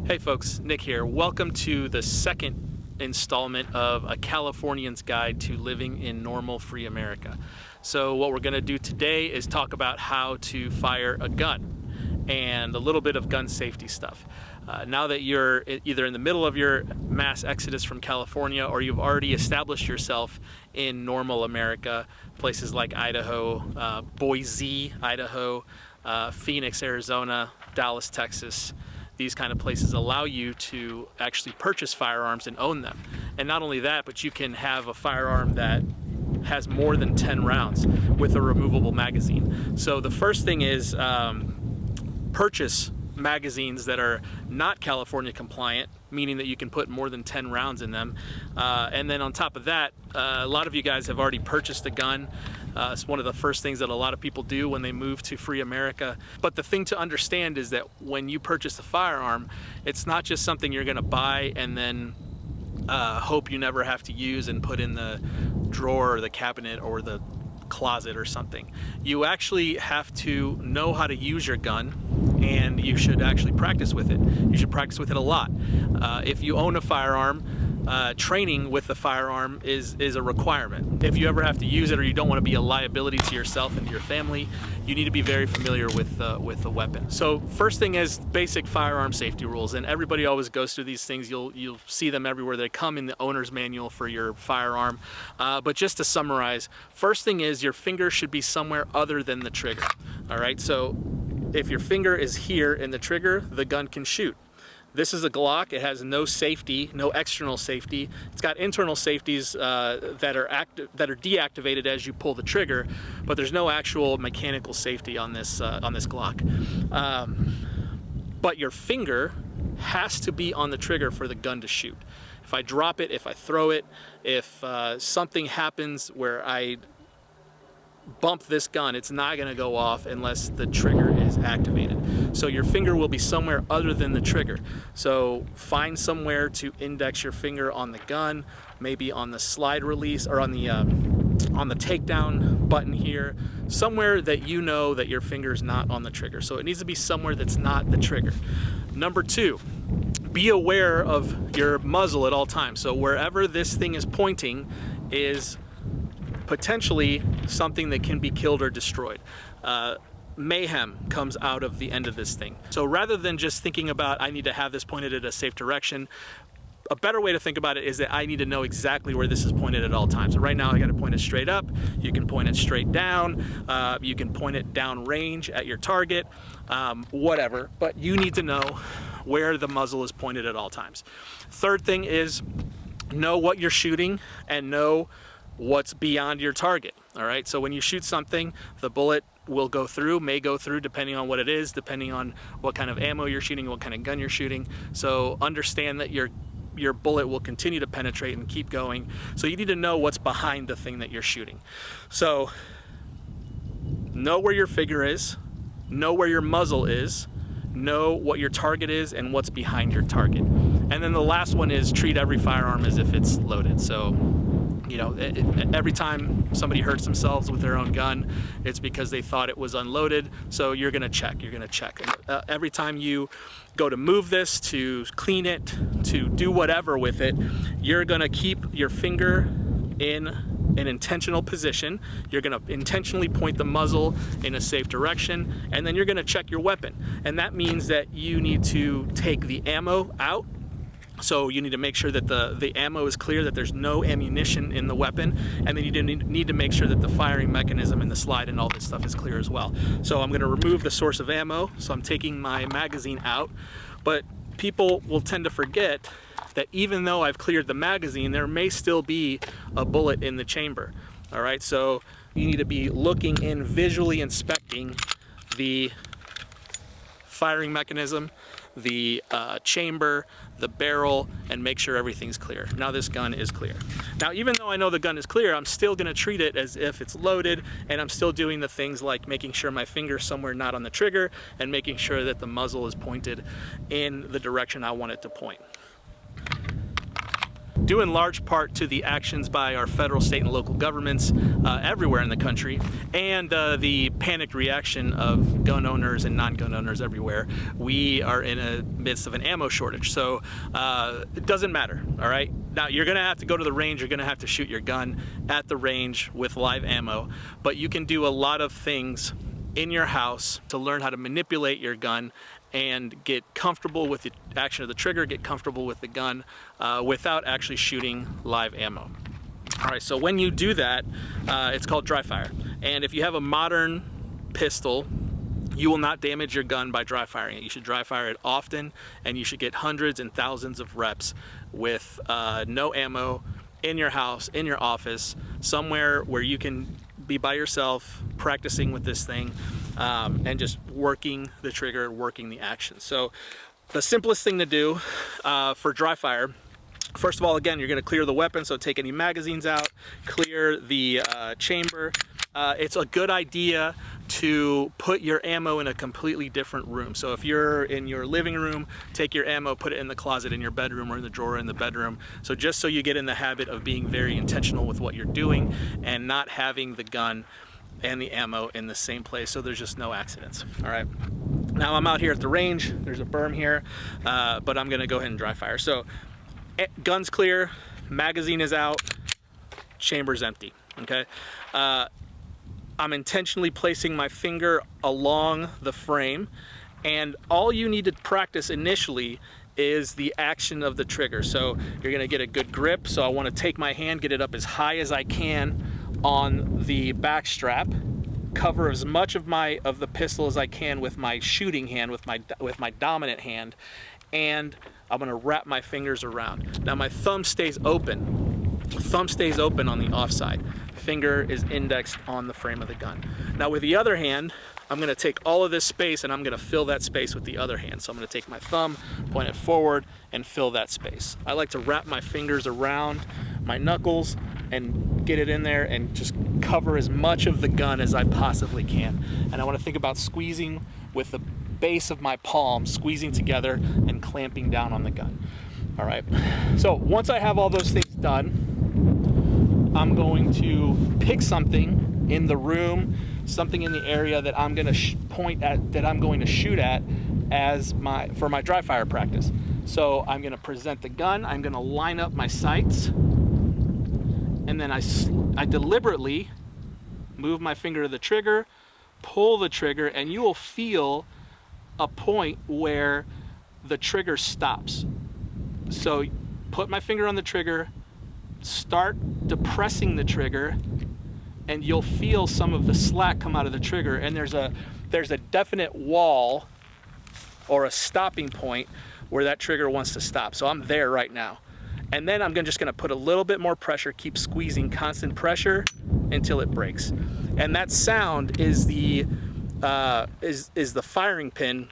Hey folks, Nick here. Welcome to the second installment of A Californian's Guide to Living in Normal Free America. So what we're going to do today is talk about how to fire a gun and a little bit of gun safety stuff. Now that you're either in the middle of your mass exodus from California or you've already established yourself in normal America, places like Idaho, Boise, Idaho, Phoenix, Arizona, Dallas, Texas, these kind of places allow you to actually purchase firearms and own them. And not only that, but you can have a firearm that has more than 10 rounds with a removable magazine. So the first thing is purchase magazines that are not California compliant, meaning that you can put more than 10 rounds in them. And then on top of that, a lot of you guys have already purchased a gun. It's one of the first things that a lot of people do when they move to free America. But the thing to understand is that when you purchase a firearm, it's not just something you're going to buy and then hope you never have to use and put in the drawer or the cabinet or the closet or something. You actually have to know how to use your gun, and you should actually practice with it. You should practice with it a lot. If you own a firearm, training with the firearm is a requirement. If you ever have to use it or you don't want to be a liability to yourself and to your family, you need to be very familiar with the weapon. So first thing is basic firearm safety rules, and everybody always goes through these things. You'll see them everywhere. They come in the owner's manual for your firearm. But just to summarize, first thing is your finger should be somewhere other than the trigger. All right, so if your finger is here in the trigger, the gun can shoot. This is a Glock. It has no safety, no external safety. It's got internal safeties that are deactivated as you pull the trigger, but there's no actual mechanical safety on this Glock. But your finger has to be on the trigger for the gun to shoot. If I drop it, if I throw it, if something happens where I bump this gun, it's not going to go off unless the trigger is activated. So your finger will be somewhere other than the trigger. So find somewhere to index your finger on the gun, maybe on the slide release or on the takedown button here, somewhere that you know that your finger is not on the trigger. So it needs to be somewhere that's not the trigger. Number two, be aware of your muzzle at all times. So wherever this thing is pointing is potentially something that can be killed or destroyed. Mayhem comes out of the end of this thing. So rather than just thinking about I need to have this pointed at a safe direction, a better way to think about it is that I need to know exactly where this is pointed at all times. So right now I got to point it straight up. You can point it straight down. You can point it down range at your target, whatever. But you need to know where the muzzle is pointed at all times. Third thing is know what you're shooting and know what's beyond your target. All right, so when you shoot something, the bullet will go through, may go through, depending on what it is, depending on what kind of ammo you're shooting, what kind of gun you're shooting. So understand that your bullet will continue to penetrate and keep going. So you need to know what's behind the thing that you're shooting. So know where your figure is, know where your muzzle is, know what your target is and what's behind your target. And then the last one is treat every firearm as if it's loaded. So you know, every time somebody hurts themselves with their own gun, it's because they thought it was unloaded. So you're gonna check. Every time you go to move this, to clean it, to do whatever with it, you're gonna keep your finger in an intentional position. You're gonna intentionally point the muzzle in a safe direction, and then you're gonna check your weapon. And that means that you need to take the ammo out. So you need to make sure that the ammo is clear, that there's no ammunition in the weapon, and then you need to make sure that the firing mechanism and the slide and all this stuff is clear as well. So I'm going to remove the source of ammo, so I'm taking my magazine out, but people will tend to forget that even though I've cleared the magazine, there may still be a bullet in the chamber. All right, so you need to be looking in, visually inspecting the firing mechanism, the chamber, the barrel, and make sure everything's clear. Now this gun is clear. Now even though I know the gun is clear, I'm still going to treat it as if it's loaded, and I'm still doing the things like making sure my finger's somewhere not on the trigger and making sure that the muzzle is pointed in the direction I want it to point. due in large part to the actions by our federal, state, and local governments everywhere in the country, and the panicked reaction of gun owners and non-gun owners everywhere. We are in the midst of an ammo shortage, so it doesn't matter, all right? Now, you're gonna have to go to the range, you're gonna have to shoot your gun at the range with live ammo, but you can do a lot of things in your house to learn how to manipulate your gun and get comfortable with the action of the trigger, get comfortable with the gun without actually shooting live ammo. All right, so when you do that, it's called dry fire. And if you have a modern pistol, you will not damage your gun by dry firing it. You should dry fire it often, and you should get hundreds and thousands of reps with no ammo in your house, in your office, somewhere where you can be by yourself practicing with this thing and just working the trigger, working the action. So the simplest thing to do for dry fire, first of all, again, you're going to clear the weapon, so take any magazines out, clear the chamber. It's a good idea to put your ammo in a completely different room. So if you're in your living room, take your ammo, put it in the closet in your bedroom or in the drawer in the bedroom. So just so you get in the habit of being very intentional with what you're doing and not having the gun and the ammo in the same place, so there's just no accidents. All right. Now I'm out here at the range. There's a berm here, but I'm gonna go ahead and dry fire. So gun's clear, magazine is out, chamber's empty, okay? I'm intentionally placing my finger along the frame, and all you need to practice initially is the action of the trigger. So you're gonna get a good grip. So I wanna take my hand, get it up as high as I can on the back strap, cover as much of the pistol as I can with my shooting hand, with my dominant hand, and I'm gonna wrap my fingers around. Now my thumb stays open. Thumb stays open on the offside. Finger is indexed on the frame of the gun. Now with the other hand, I'm gonna take all of this space and I'm gonna fill that space with the other hand. So I'm gonna take my thumb, point it forward, and fill that space. I like to wrap my fingers around my knuckles and get it in there and just cover as much of the gun as I possibly can. And I wanna think about squeezing with the base of my palm, squeezing together and clamping down on the gun. All right, so once I have all those things done, I'm going to pick something in the room, something in the area that I'm going to point at, that I'm going to shoot at for my dry fire practice. So I'm going to present the gun, I'm going to line up my sights, and then I deliberately move my finger to the trigger, pull the trigger, and you will feel a point where the trigger stops. So put my finger on the trigger, start depressing the trigger, and you'll feel some of the slack come out of the trigger, and there's a definite wall or a stopping point where that trigger wants to stop. So I'm there right now. And then I'm just gonna put a little bit more pressure, keep squeezing, constant pressure until it breaks. And that sound is the firing pin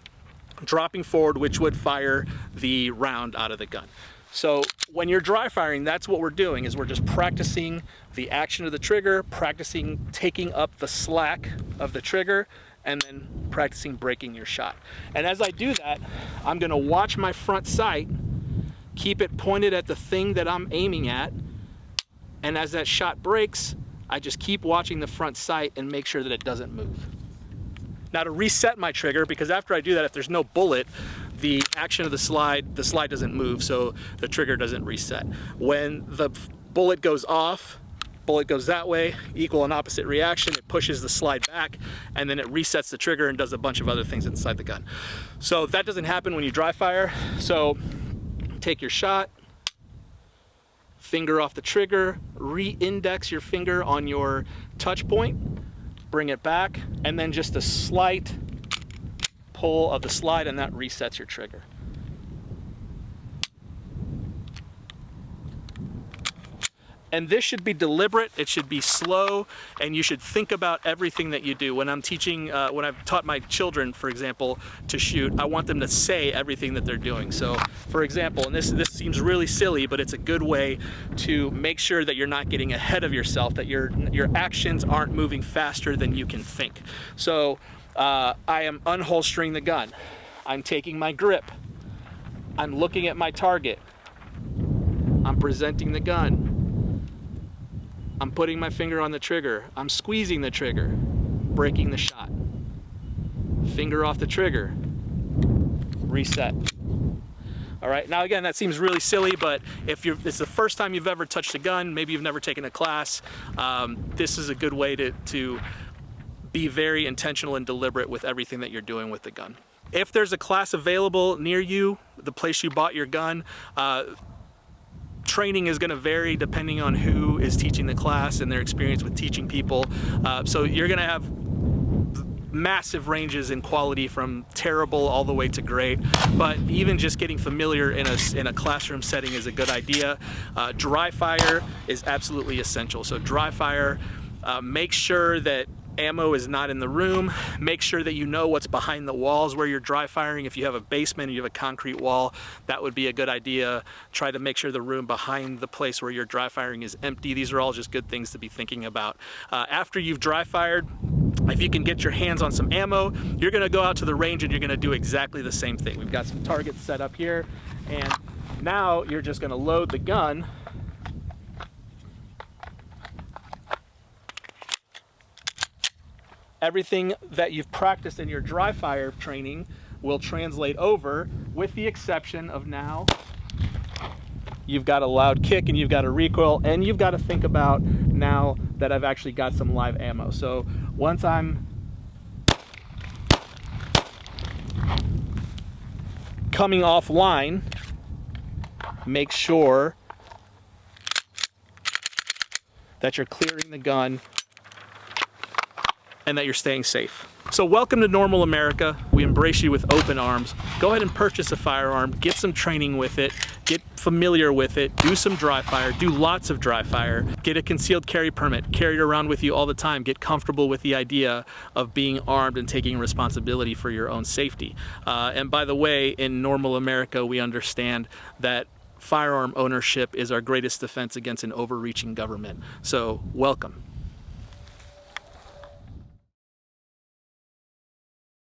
dropping forward, which would fire the round out of the gun. So when you're dry firing, that's what we're doing, is we're just practicing the action of the trigger, practicing taking up the slack of the trigger, and then practicing breaking your shot. And as I do that, I'm gonna watch my front sight, keep it pointed at the thing that I'm aiming at, and as that shot breaks, I just keep watching the front sight and make sure that it doesn't move. Now to reset my trigger, because after I do that, if there's no bullet, the action of the slide doesn't move, so the trigger doesn't reset. When the bullet goes off, bullet goes that way, equal and opposite reaction, it pushes the slide back, and then it resets the trigger and does a bunch of other things inside the gun. So that doesn't happen when you dry fire. So take your shot, finger off the trigger, re-index your finger on your touch point, bring it back, and then just a slight pull of the slide, and that resets your trigger. And this should be deliberate, it should be slow, and you should think about everything that you do. When I'm teaching, when I've taught my children, for example, to shoot, I want them to say everything that they're doing. So, for example, and this seems really silly, but it's a good way to make sure that you're not getting ahead of yourself, that your actions aren't moving faster than you can think. So, I am unholstering the gun. I'm taking my grip. I'm looking at my target. I'm presenting the gun. I'm putting my finger on the trigger. I'm squeezing the trigger, breaking the shot. Finger off the trigger, reset. All right, now again, that seems really silly, but if it's the first time you've ever touched a gun, maybe you've never taken a class, this is a good way to be very intentional and deliberate with everything that you're doing with the gun. If there's a class available near you, the place you bought your gun, training is going to vary depending on who is teaching the class and their experience with teaching people. So you're going to have massive ranges in quality from terrible all the way to great, but even just getting familiar in a classroom setting is a good idea. Dry fire is absolutely essential. So dry fire, make sure that ammo is not in the room. Make sure that you know what's behind the walls where you're dry firing. If you have a basement or you have a concrete wall, that would be a good idea. Try to make sure the room behind the place where you're dry firing is empty. These are all just good things to be thinking about. After you've dry fired, if you can get your hands on some ammo, you're gonna go out to the range and you're gonna do exactly the same thing. We've got some targets set up here, and now you're just gonna load the gun. Everything that you've practiced in your dry fire training will translate over, with the exception of now you've got a loud kick and you've got a recoil, and you've got to think about now that I've actually got some live ammo. So once I'm coming offline, make sure that you're clearing the gun and that you're staying safe. So welcome to normal America. We embrace you with open arms. Go ahead and purchase a firearm, get some training with it, get familiar with it, do some dry fire, do lots of dry fire, get a concealed carry permit, carry it around with you all the time, get comfortable with the idea of being armed and taking responsibility for your own safety. And by the way, in normal America, we understand that firearm ownership is our greatest defense against an overreaching government. So welcome.